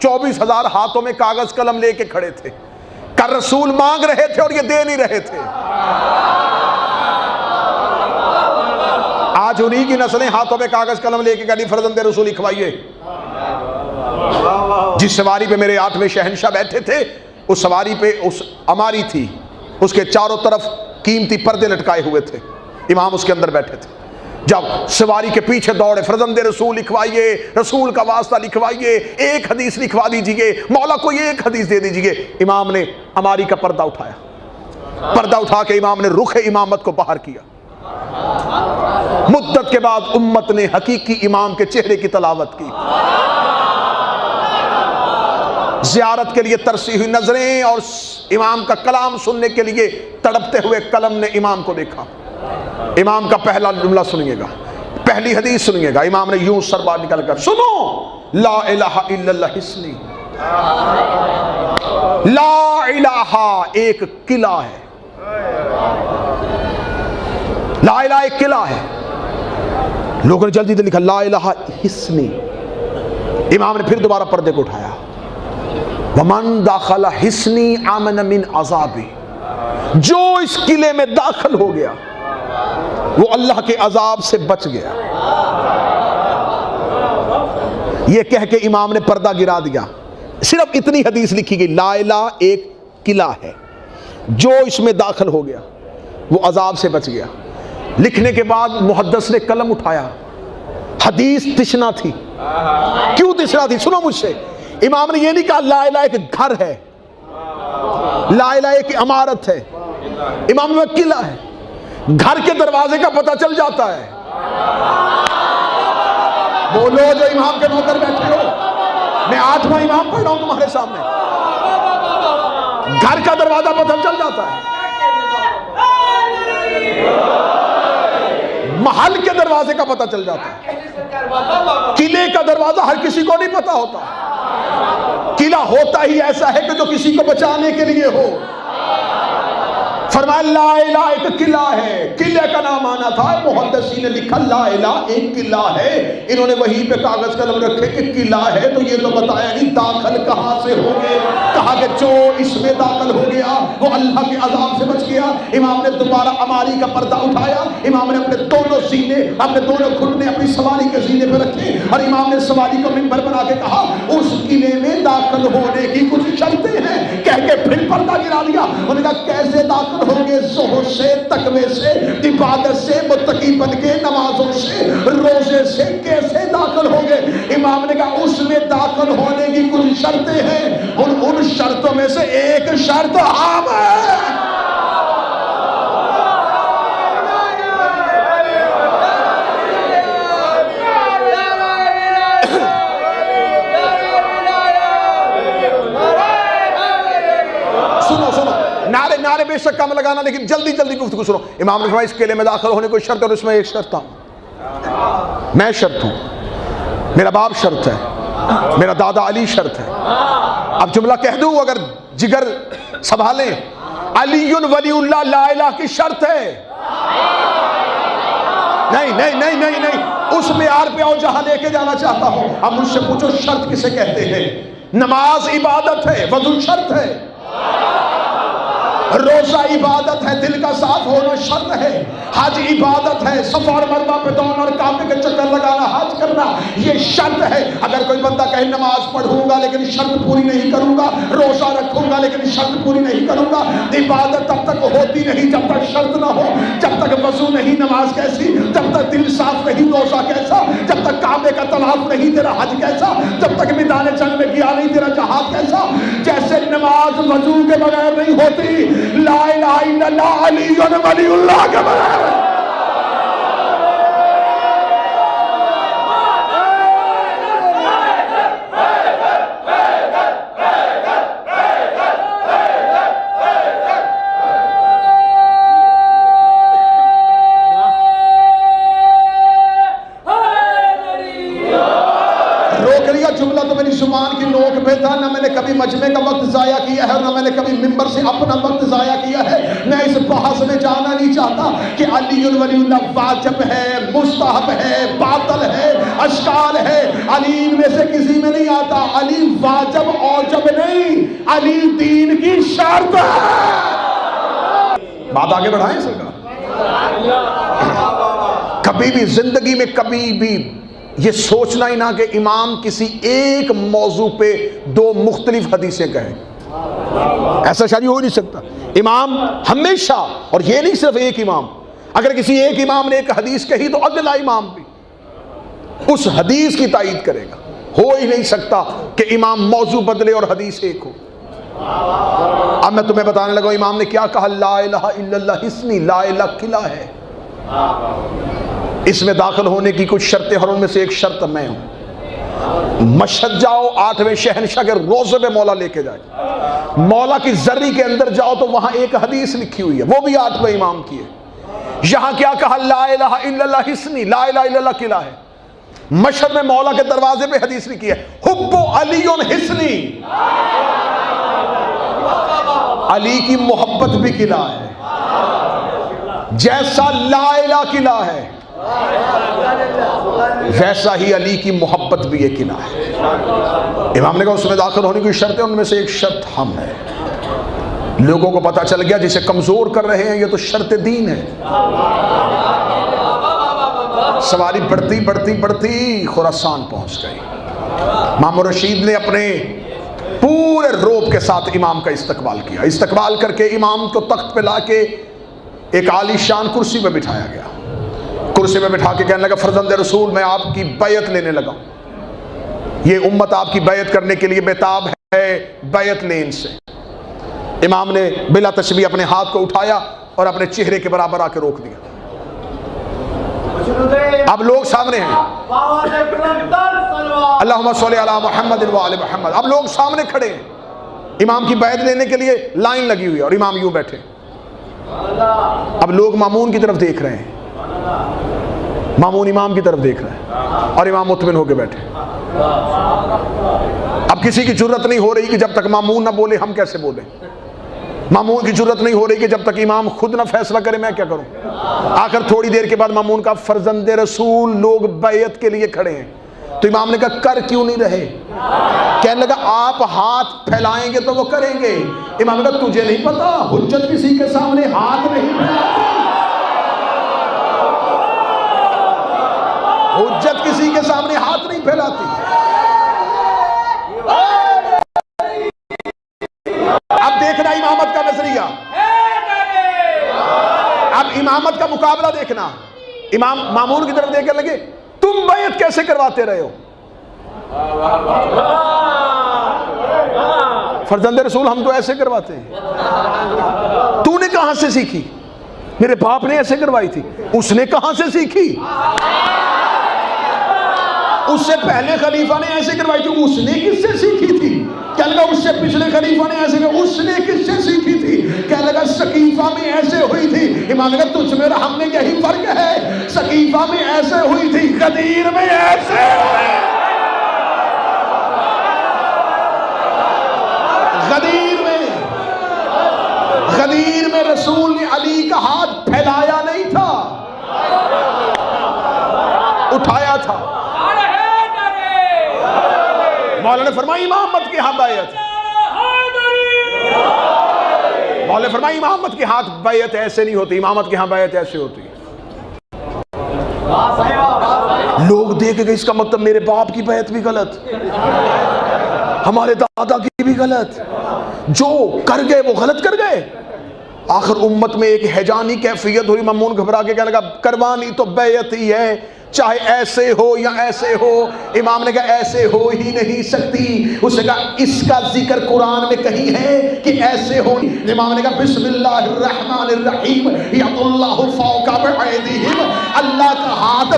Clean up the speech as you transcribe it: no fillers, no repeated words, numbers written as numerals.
24,000 ہاتھوں میں کاغذ قلم لے کے کھڑے تھے، کر رسول مانگ رہے تھے اور یہ دے نہیں رہے تھے۔ آج انہی کی نسلیں ہاتھوں میں کاغذ قلم لے کے کہتی فرزند رسول لکھوائیے۔ جس سواری پہ میرے 8ویں شہنشاہ بیٹھے تھے، اس سواری پہ اس اماری تھی، اس کے چاروں طرف قیمتی پردے لٹکائے ہوئے تھے، امام اس کے اندر بیٹھے تھے۔ جب سواری کے پیچھے دوڑے، فرزند رسول لکھوائیے، رسول کا واسطہ لکھوائیے، ایک حدیث لکھوا دیجئے، مولا کوئی ایک حدیث دے دیجئے۔ امام نے اماری کا پردہ اٹھایا، پردہ اٹھا کے امام نے رخ امامت کو باہر کیا۔ مدت کے بعد امت نے حقیقی امام کے چہرے کی تلاوت کی، زیارت کے لیے ترسی ہوئی نظریں اور امام کا کلام سننے کے لیے تڑپتے ہوئے قلم نے امام کو دیکھا۔ امام کا پہلا جملہ سنیے گا، پہلی حدیث سنیے گا۔ امام نے یوں سر باہر نکل کر، سنو، لا الہ الا اللہ حسنی، لا الہ ایک قلعہ ہے، لا الہ ایک قلعہ ہے۔ لوگوں نے جلدی سے لکھا لا الہ حسنی۔ امام نے پھر دوبارہ پردے کو اٹھایا، ومن داخل حسنی آمن من عذابی، جو اس قلعے میں داخل ہو گیا وہ اللہ کے عذاب سے بچ گیا۔ یہ کہہ کے امام نے پردہ گرا دیا۔ صرف اتنی حدیث لکھی گئی، لا الہ ایک قلعہ ہے، جو اس میں داخل ہو گیا وہ عذاب سے بچ گیا۔ لکھنے کے بعد محدث نے قلم اٹھایا، حدیث تشنا تھی۔ کیوں تشنا تھی؟ سنو مجھ سے، امام نے یہ نہیں کہا لا الہ ایک گھر ہے، لا الہ ایک عمارت ہے، امام نے قلعہ ہے۔ گھر کے دروازے کا پتہ چل جاتا ہے۔ بولو جو امام کے نوکر بیٹھے ہو، میں 8واں امام پڑھ رہا ہوں تمہارے سامنے، گھر کا دروازہ پتہ چل جاتا ہے، محل کے دروازے کا پتہ چل جاتا ہے۔ قلعے کا دروازہ ہر کسی کو نہیں پتہ ہوتا، قلعہ ہوتا ہی ایسا ہے کہ جو کسی کو بچانے کے لیے ہو۔ فرمایا لا الہ ایک قلعہ ہے، قلعے کا نام آنا تھا، محدثین نے لکھا لا الہ ایک قلعہ ہے۔ انہوں نے وہیں پہ کاغذ قلم رکھے کہ قلعہ ہے، تو یہ تو بتایا نہیں داخل کہاں سے ہو گئے۔ کہا کہ جو اس میں داخل ہو گیا وہ اللہ کے عذاب سے بچ گیا۔ امام نے دوبارہ اماری کا پردہ اٹھایا، امام نے اپنے دونوں سینے، اپنے دونوں گھٹنے اپنی سواری کے سینے پہ رکھے، اور امام نے سواری کو منبر بنا کے کہا اس قلعے میں داخل ہونے کی کچھ شرطیں ہیں، کہہ کے پھر پردہ گرا دیا۔ انہوں نے کہا کیسے داخل ہوں گے؟ ظہر سے، تقوی سے، عبادت سے، متقی بن کے، نمازوں سے، روزے سے کیسے داخل ہوں گے؟ امام نے کہا اس میں داخل ہونے کی کچھ شرطیں ہیں، اور ان شرطوں میں سے ایک شرط عام ہے۔ نعرے بے شک کم لگانا، لیکن جلدی جلدی گفتگو سنو۔ امام نے فرمایا اس قلعے میں داخل ہونے کوئی شرط، اور اس میں ایک شرط ہوں، میں شرط ہوں، میرا باپ شرط ہے، میرا دادا علی شرط ہے۔ اب جملہ کہہ دوں اگر جگر سنبھالیں، علی ولی اللہ لا الہ کی شرط ہے۔ نہیں نہیں نہیں نہیں نہیں، اس معیار پہ آؤ جہاں لے کے جانا چاہتا ہوں۔ اب مجھ سے پوچھو شرط کسے کہتے ہیں؟ نماز عبادت ہے، وضو شرط ہے، روزہ عبادت ہے، دل کا صاف ہونا شرط ہے، حج عبادت ہے، صفا اور مروہ پہ دوڑنا اور کعبے کے چکر لگانا، حج کرنا یہ شرط ہے۔ اگر کوئی بندہ کہے نماز پڑھوں گا لیکن شرط پوری نہیں کروں گا، روزہ رکھوں گا لیکن شرط پوری نہیں کروں گا، عبادت تب تک ہوتی نہیں جب تک شرط نہ ہو، جب تک وضو نہیں نماز کیسی، جب تک دل صاف نہیں روزہ کیسا، جب تک کعبے کا طواف نہیں تیرا حج کیسا، جب تک میدان جنگ میں گیا نہیں تیرا جہاد کیسا۔ جیسے نماز وضو کے بغیر نہیں ہوتی، لا الہ الا اللہ علی ولی اللہ کے بغیر۔ روک لیا جملہ تو میری زبان کی نوٹ چوک پہ تھا، نہ میں نے کبھی مجمع کا وقت ضائع کیا ہے اور نہ میں نے کبھی ممبر سے اپنا وقت ضائع کیا ہے۔ میں اس بحث میں جانا نہیں چاہتا کہ علی ولی اللہ واجب ہے، مستحب ہے، باطل ہے، اشکال ہے، علی میں سے کسی میں نہیں آتا۔ علی واجب اوجب نہیں، علی دین کی شرط ہے۔ بات آگے بڑھائیں سرکار۔ کبھی بھی زندگی میں کبھی بھی یہ سوچنا ہی نہ کہ امام کسی ایک موضوع پہ دو مختلف حدیثیں کہیں، ایسا شاید ہو نہیں سکتا۔ امام ہمیشہ، اور یہ نہیں صرف ایک امام، اگر کسی ایک امام نے ایک حدیث کہی تو اگلا امام بھی اس حدیث کی تائید کرے گا۔ ہو ہی نہیں سکتا کہ امام موضوع بدلے اور حدیث ایک ہو۔ اب میں تمہیں بتانے لگا امام نے کیا کہا، لا الہ الا اللہ حصنی، لا الہ قلعہ ہے، اس میں داخل ہونے کی کچھ شرطیں اور ان میں سے ایک شرط میں ہوں۔ مشہد جاؤ، 8ویں شہنشاہ کے روضے پہ مولا لے کے جائے، مولا کی زری کے اندر جاؤ تو وہاں ایک حدیث لکھی ہوئی ہے، وہ بھی 8ویں امام کی ہے۔ یہاں کیا کہا، لا الہ الا اللہ حصنی، لا الہ الا اللہ قلعہ ہے۔ مشہد میں مولا کے دروازے پہ حدیث لکھی ہے، حب علی حصنی، علی کی محبت بھی قلعہ ہے، جیسا لا الہ قلعہ ہے ویسا ہی علی کی محبت بھی ایک قلعہ ہے۔ امام نے کہا اس میں داخل ہونے کی شرط ہے، ان میں سے ایک شرط ہم ہے۔ لوگوں کو پتا چل گیا جسے کمزور کر رہے ہیں یہ تو شرط دین ہے۔ سواری بڑھتی بڑھتی بڑھتی خراسان پہنچ گئی۔ مامون رشید نے اپنے پورے روب کے ساتھ امام کا استقبال کیا، استقبال کر کے امام کو تخت پہ لا کے ایک عالی شان کرسی پہ بٹھایا گیا۔ کرسی پہ بٹھا کے کہنے لگا، فرزند رسول میں آپ کی بیعت لینے لگا ہوں، یہ امت آپ کی بیعت کرنے کے لیے بےتاب ہے، بیعت لیں ان سے۔ امام نے بلا تشبیہ اپنے ہاتھ کو اٹھایا اور اپنے چہرے کے برابر آ کے روک دیا۔ اب لوگ سامنے ہیں، اللہم صلی علی محمد و آل محمد، اب لوگ سامنے کھڑے ہیں، امام کی بیعت لینے کے لیے لائن لگی ہوئی ہے اور امام یوں بیٹھے۔ اب لوگ مامون کی طرف دیکھ رہے ہیں، مامون امام کی طرف دیکھ رہے ہیں اور امام مطمئن ہو کے بیٹھے۔ اب کسی کی جرت نہیں ہو رہی کہ جب تک مامون نہ بولے ہم کیسے بولیں، مامون کی جرت نہیں ہو رہی کہ جب تک امام خود نہ فیصلہ کرے میں کیا کروں۔ آخر تھوڑی دیر کے بعد مامون کا فرزند رسول لوگ بیعت کے لیے کھڑے ہیں، تو امام نے کہا کر کیوں نہیں رہے؟ کہنے لگا آپ ہاتھ پھیلائیں گے تو وہ کریں گے۔ امام نے کہا تجھے نہیں پتا حجت کسی کے سامنے ہاتھ نہیں پھیلاتی، حجت کسی کے سامنے ہاتھ نہیں پھیلاتی۔ اب دیکھنا امامت کا نظریہ، اب امامت کا مقابلہ دیکھنا۔ امام مامون کی طرف دیکھنے لگے، تم بیعت کیسے کرواتے رہے ہو؟ فرزند رسول ہم تو ایسے کرواتے ہیں۔ تو نے کہاں سے سیکھی؟ میرے باپ نے ایسے کروائی تھی۔ اس نے کہاں سے سیکھی؟ اس سے پہلے خلیفہ نے ایسے کروائی تھی، اس نے کس سے سیکھی تھی؟ کہنے لگا اس سے پچھلے خلیفہ نے ایسے کروائی، اس نے کس سے سیکھی تھی؟ کہنے لگا سقیفہ میں ایسے ہوئی تھی۔ امام نے کہا تجھ میں ہم نے یہی فرق ہے، سقیفہ میں ایسے ہوئی تھی، غدیر میں ایسے ہوئی۔ غدیر میں رسول نے علی کا ہاتھ پھیلایا نہیں تھا، اٹھایا تھا۔ مولا نے فرمایا امامت کے ہاتھ بیعت، مولا نے فرمایا امامت کے ہاتھ بیعت ایسے نہیں ہوتی، امامت کے ہاں بیعت ایسے ہوتی ہے۔ لوگ دیکھ گئے اس کا مطلب میرے باپ کی بیعت بھی غلط، ہمارے دادا کی بھی غلط، جو کر گئے وہ غلط کر گئے۔ آخر امت میں ایک ہیجانی کیفیت ہوئی، مامون گھبرا کے کہنے لگا کروانی تو بیعت ہی ہے، چاہے ایسے ہو یا ایسے ہو۔ امام نے کہا ایسے ہو ہی نہیں سکتی۔ اس نے کہا اس کا ذکر قرآن میں کہیں ہے کہ ایسے ہو؟ امام نے کہا بسم اللہ الرحمن الرحیم، ید اللہ فوق ایدیہم، اللہ کا ہاتھ